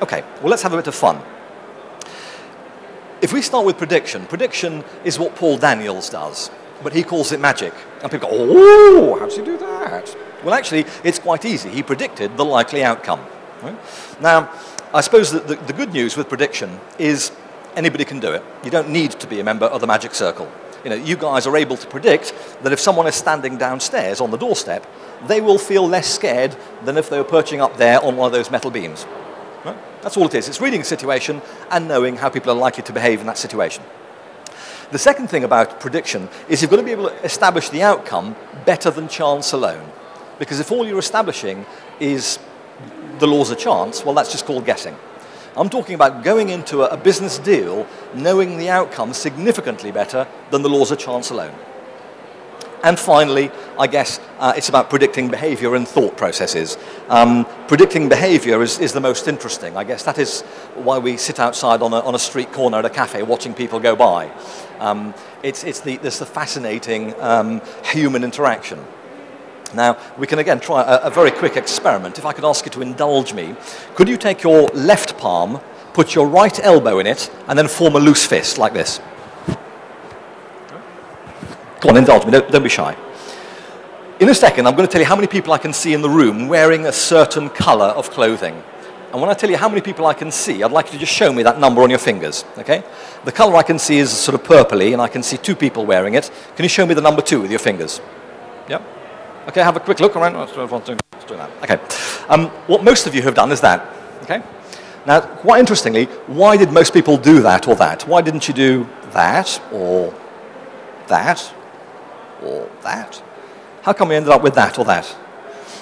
Okay, well, let's have a bit of fun. If we start with prediction, prediction is what Paul Daniels does, but he calls it magic. And people go, oh, how does he do that? Well, actually, it's quite easy. He predicted the likely outcome. Right? Now, I suppose that the good news with prediction is anybody can do it. You don't need to be a member of the magic circle. You know, you guys are able to predict that if someone is standing downstairs on the doorstep, they will feel less scared than if they were perching up there on one of those metal beams. Right? That's all it is. It's reading a situation and knowing how people are likely to behave in that situation. The second thing about prediction is you've got to be able to establish the outcome better than chance alone. Because if all you're establishing is the laws of chance, well, that's just called guessing. I'm talking about going into a business deal knowing the outcome significantly better than the laws of chance alone. And finally, I guess it's about predicting behavior and thought processes. Predicting behavior is the most interesting. I guess that is why we sit outside on a street corner at a cafe watching people go by. It's the fascinating human interaction. Now, we can again try a very quick experiment. If I could ask you to indulge me, could you take your left palm, put your right elbow in it, and then form a loose fist like this? Go on, indulge me, don't be shy. In a second, I'm going to tell you how many people I can see in the room wearing a certain colour of clothing. And when I tell you how many people I can see, I'd like you to just show me that number on your fingers, okay? The colour I can see is sort of purpley, and I can see 2 people wearing it. Can you show me the number 2 with your fingers? Yep. Okay, have a quick look around. Let's do that. Okay. What most of you have done is that, okay? Now, quite interestingly, why did most people do that or that? Why didn't you do that or that? Or that? How come we ended up with that or that?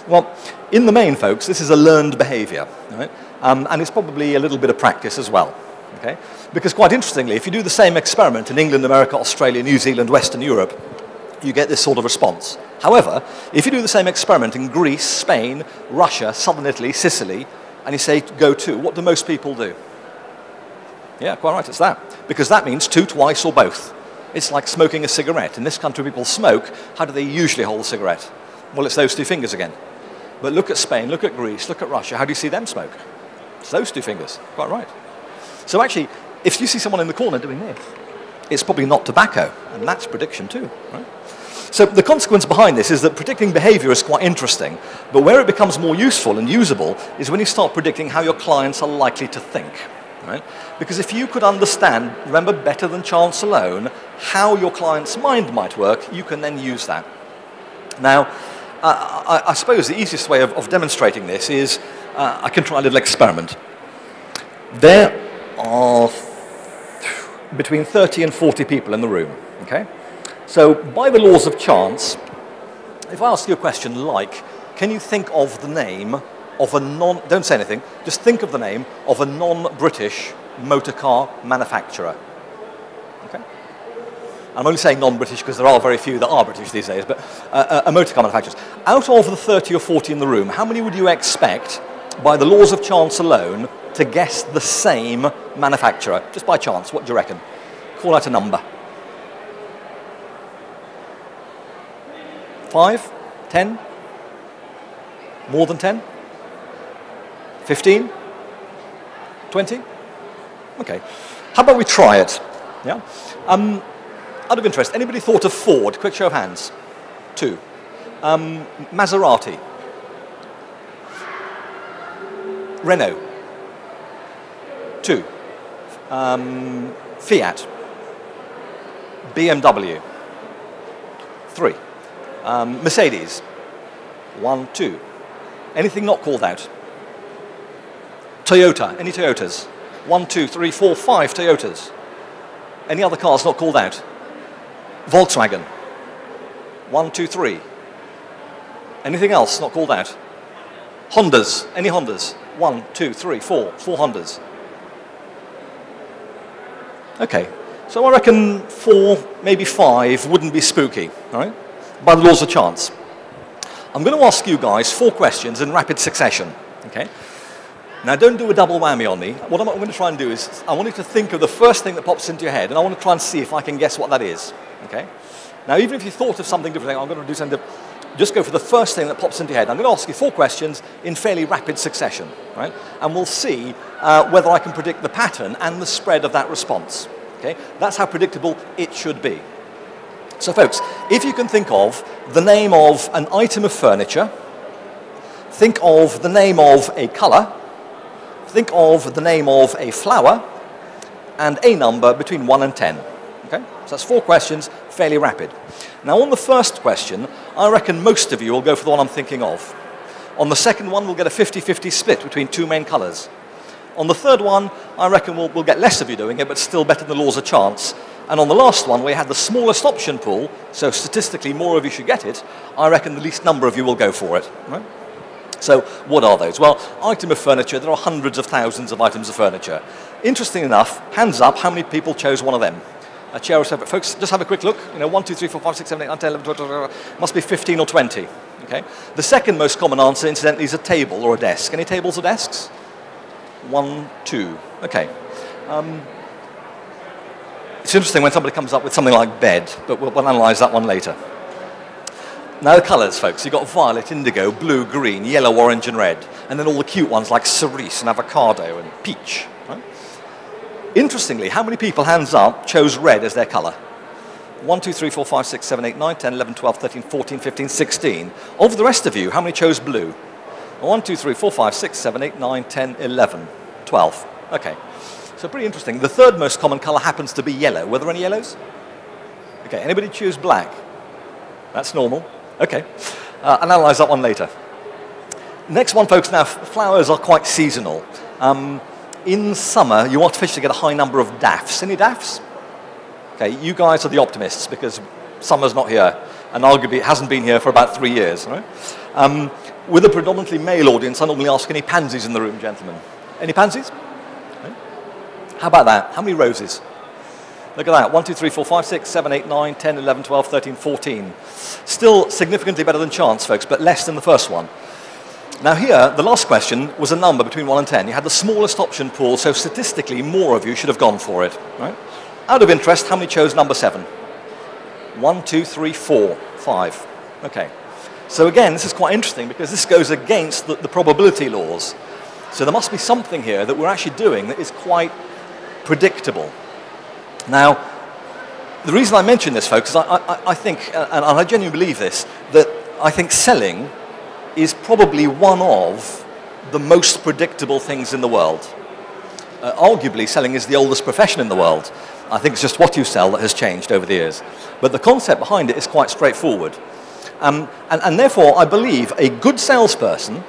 Well, in the main, folks, this is a learned behavior, right? And it's probably a little bit of practice as well, okay? Because quite interestingly, if you do the same experiment in England, America, Australia, New Zealand, Western Europe, you get this sort of response. However, if you do the same experiment in Greece, Spain, Russia, southern Italy, Sicily, and you say go to, what do most people do? Yeah, quite right, it's that. Because that means 2, twice, or both. It's like smoking a cigarette. In this country, people smoke. How do they usually hold a cigarette? Well, it's those 2 fingers again. But look at Spain, look at Greece, look at Russia. How do you see them smoke? It's those 2 fingers. Quite right. So actually, if you see someone in the corner doing this, it's probably not tobacco. And that's prediction too, right? So the consequence behind this is that predicting behavior is quite interesting. But where it becomes more useful and usable is when you start predicting how your clients are likely to think. Right? Because if you could understand, remember, better than chance alone, how your client's mind might work, you can then use that. Now, I suppose the easiest way of demonstrating this is I can try a little experiment. There are between 30 and 40 people in the room, okay? So by the laws of chance, if I ask you a question like, can you think of the name of a don't say anything, just think of the name of a non-British motor car manufacturer. Okay? I'm only saying non-British because there are very few that are British these days, but a motor car manufacturer. Out of the 30 or 40 in the room, how many would you expect, by the laws of chance alone, to guess the same manufacturer? Just by chance, what do you reckon? Call out a number. 5? 10? More than 10? 15? 20? Okay. How about we try it? Yeah? Out of interest, anybody thought of Ford? Quick show of hands. 2. Maserati. Renault. 2. Fiat. BMW. 3. Mercedes. 1, 2. Anything not called out? Toyota. Any Toyotas? 1, 2, 3, 4, 5 Toyotas. Any other cars not called out? Volkswagen. 1, 2, 3. Anything else not called out? Hondas. Any Hondas? 1, 2, 3, 4. 4 Hondas. Okay. So I reckon 4, maybe 5 wouldn't be spooky, all right? By the laws of chance. I'm going to ask you guys 4 questions in rapid succession, okay? Now, don't do a double whammy on me. What I'm going to try and do is, I want you to think of the first thing that pops into your head, and I want to try and see if I can guess what that is, okay? Now, even if you thought of something different, I'm going to do something different. just go for the first thing that pops into your head. I'm going to ask you 4 questions in fairly rapid succession, right? And we'll see whether I can predict the pattern and the spread of that response. Okay? That's how predictable it should be. So folks, if you can think of the name of an item of furniture, think of the name of a color, think of the name of a flower, and a number between 1 and 10. Okay? So that's 4 questions, fairly rapid. Now on the first question, I reckon most of you will go for the one I'm thinking of. On the second one, we'll get a 50-50 split between 2 main colors. On the third one, I reckon we'll get less of you doing it, but still better than the laws of chance. And on the last one, where you had the smallest option pool, so statistically more of you should get it, I reckon the least number of you will go for it. Right? So what are those? Well, item of furniture, there are hundreds of thousands of items of furniture. Interesting enough, hands up, how many people chose one of them? A chair or sofa. Folks, just have a quick look. 1, 2, 3, 4, 5, 6, 7, 8, 9, 10, 11, 12, must be 15 or 20. Okay? The second most common answer, incidentally, is a table or a desk. Any tables or desks? 1, 2. Okay. It's interesting when somebody comes up with something like bed, but we'll analyze that one later. Now the colors, folks. You've got violet, indigo, blue, green, yellow, orange, and red. And then all the cute ones like cerise and avocado and peach. Right? Interestingly, how many people, hands up, chose red as their color? 1, 2, 3, 4, 5, 6, 7, 8, 9, 10, 11, 12, 13, 14, 15, 16. Of the rest of you, how many chose blue? 1, 2, 3, 4, 5, 6, 7, 8, 9, 10, 11, 12. Okay. So pretty interesting. The third most common color happens to be yellow. Were there any yellows? Okay. Anybody choose black? That's normal. Okay. I'll analyze that one later. Next one, folks. Now, flowers are quite seasonal. In summer, you artificially get a high number of daffs. Any daffs? Okay. You guys are the optimists because summer's not here. And arguably it hasn't been here for about 3 years. Right? With a predominantly male audience, I normally ask any pansies in the room, gentlemen. Any pansies? Okay. How about that? How many roses? Look at that. 1, 2, 3, 4, 5, 6, 7, 8, 9, 10, 11, 12, 13, 14. Still significantly better than chance, folks, but less than the first one. Now here, the last question was a number between 1 and 10. You had the smallest option pool, so statistically more of you should have gone for it. Right? Out of interest, how many chose number 7? 1, 2, 3, 4, 5. Okay. So again, this is quite interesting because this goes against the probability laws. So there must be something here that we're actually doing that is quite predictable. Now, the reason I mention this, folks, is I think, and I genuinely believe this, that I think selling is probably one of the most predictable things in the world. Arguably, selling is the oldest profession in the world. I think it's just what you sell that has changed over the years. But the concept behind it is quite straightforward. And therefore, I believe a good salesperson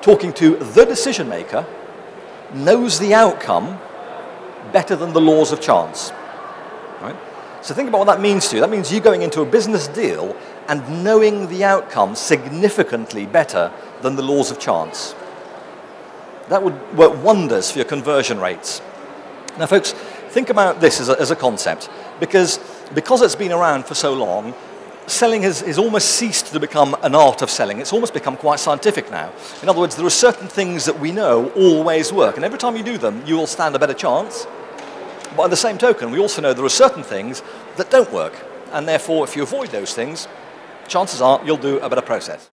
talking to the decision maker knows the outcome better than the laws of chance. Right? So think about what that means to you. That means you going into a business deal and knowing the outcome significantly better than the laws of chance. That would work wonders for your conversion rates. Now, folks, think about this as a concept, because it's been around for so long, selling has almost ceased to become an art of selling. It's almost become quite scientific now. In other words, there are certain things that we know always work, and every time you do them, you will stand a better chance. But by the same token, we also know there are certain things that don't work, and therefore, if you avoid those things, chances are you'll do a better process.